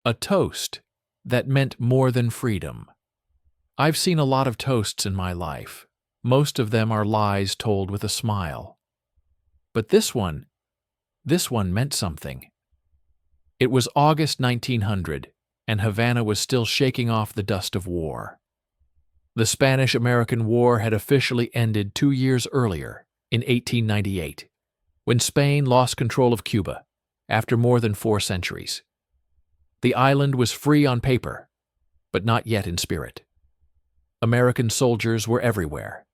A toast that meant more than freedom. I've seen a lot of toasts in my life. Most of them are lies told with a smile. But this one meant something. It was August 1900, and Havana was still shaking off the dust of war. The Spanish-American War had officially ended 2 years earlier, in 1898, when Spain lost control of Cuba after more than 4 centuries. The island was free on paper, but not yet in spirit. American soldiers were everywhere.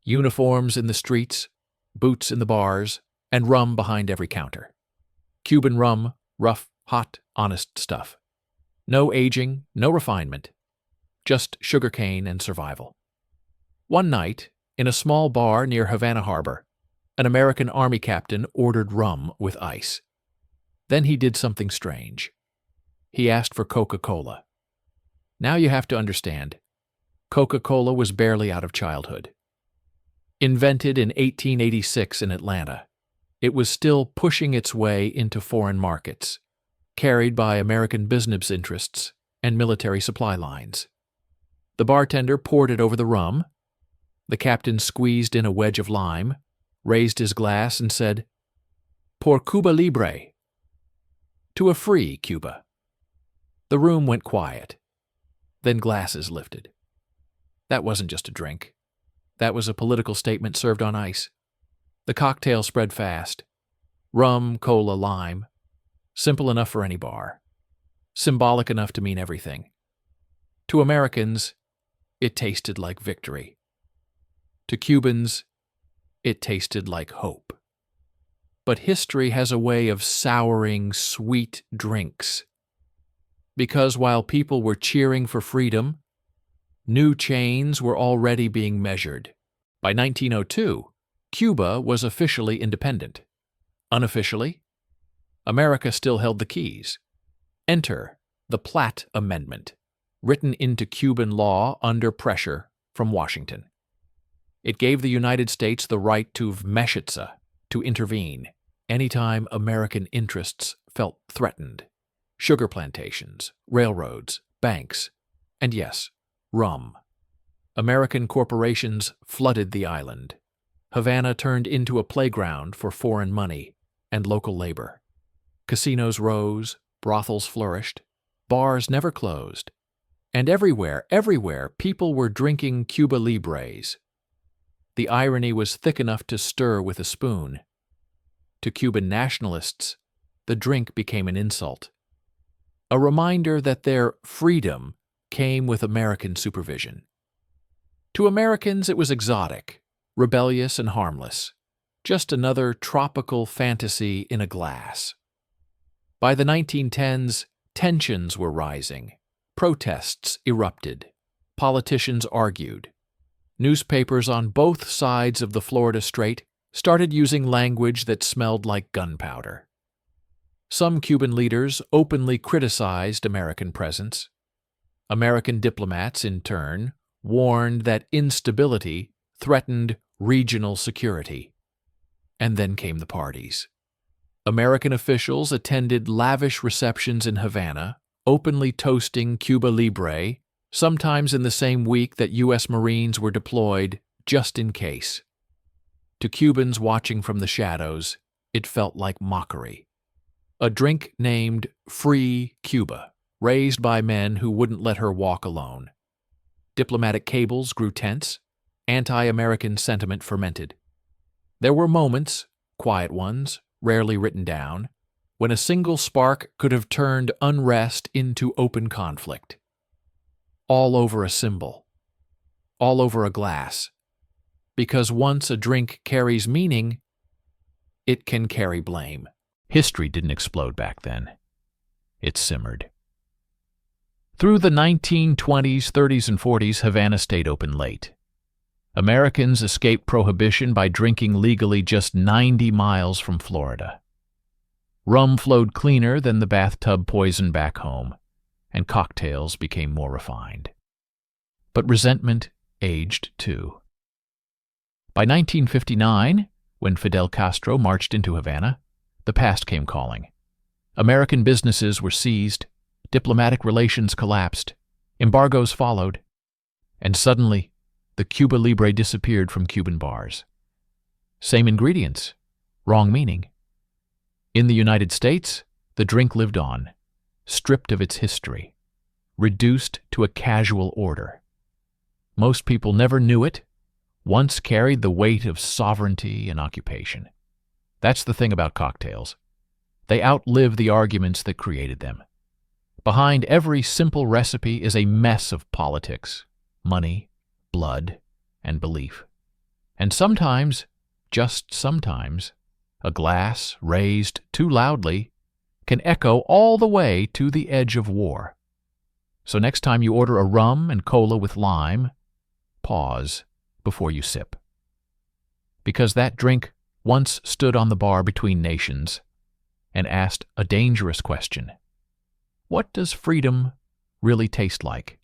Uniforms in the streets, boots in the bars, and rum behind every counter. Cuban rum, rough, hot, honest stuff. No aging, no refinement, just sugarcane and survival. One night, in a small bar near Havana Harbor, an American Army captain ordered rum with ice. Then he did something strange. He asked for Coca-Cola. Now you have to understand, Coca-Cola was barely out of childhood. Invented in 1886 in Atlanta, it was still pushing its way into foreign markets, carried by American business interests and military supply lines. The bartender poured it over the rum. The captain squeezed in a wedge of lime, raised his glass, and said, "Por Cuba Libre," to a free Cuba. The room went quiet. Then glasses lifted. That wasn't just a drink. That was a political statement served on ice. The cocktail spread fast. Rum, cola, lime. Simple enough for any bar. Symbolic enough to mean everything. To Americans, it tasted like victory. To Cubans, it tasted like hope. But history has a way of souring sweet drinks. Because while people were cheering for freedom, new chains were already being measured. By 1902, Cuba was officially independent. Unofficially, America still held the keys. Enter the Platt Amendment, written into Cuban law under pressure from Washington. It gave the United States the right to vmeshitsa, to intervene, anytime American interests felt threatened. Sugar plantations, railroads, banks, and yes, rum. American corporations flooded the island. Havana turned into a playground for foreign money and local labor. Casinos rose, brothels flourished, bars never closed. And everywhere, people were drinking Cuba Libres. The irony was thick enough to stir with a spoon. To Cuban nationalists, the drink became an insult. A reminder that their freedom came with American supervision. To Americans, it was exotic, rebellious, and harmless, just another tropical fantasy in a glass. By the 1910s, tensions were rising. Protests erupted. Politicians argued. Newspapers on both sides of the Florida Strait started using language that smelled like gunpowder. Some Cuban leaders openly criticized American presence. American diplomats, in turn, warned that instability threatened regional security. And then came the parties. American officials attended lavish receptions in Havana, openly toasting Cuba Libre, sometimes in the same week that U.S. Marines were deployed just in case. To Cubans watching from the shadows, it felt like mockery. A drink named Free Cuba, raised by men who wouldn't let her walk alone. Diplomatic cables grew tense. Anti-American sentiment fermented. There were moments, quiet ones, rarely written down, when a single spark could have turned unrest into open conflict. All over a symbol. All over a glass. Because once a drink carries meaning, it can carry blame. History didn't explode back then. It simmered. Through the 1920s, 30s, and 40s, Havana stayed open late. Americans escaped prohibition by drinking legally just 90 miles from Florida. Rum flowed cleaner than the bathtub poison back home, and cocktails became more refined. But resentment aged too. By 1959, when Fidel Castro marched into Havana, the past came calling. American businesses were seized, Diplomatic relations collapsed, embargoes followed, and suddenly the Cuba Libre disappeared from Cuban bars. Same ingredients, wrong meaning. In the United States, the drink lived on, stripped of its history, reduced to a casual order. Most people never knew it, once carried the weight of sovereignty and occupation. That's the thing about cocktails. They outlive the arguments that created them. Behind every simple recipe is a mess of politics, money, blood, and belief. And sometimes, just sometimes, a glass raised too loudly can echo all the way to the edge of war. So next time you order a rum and cola with lime, pause before you sip. Because that drink once stood on the bar between nations and asked a dangerous question. What does freedom really taste like?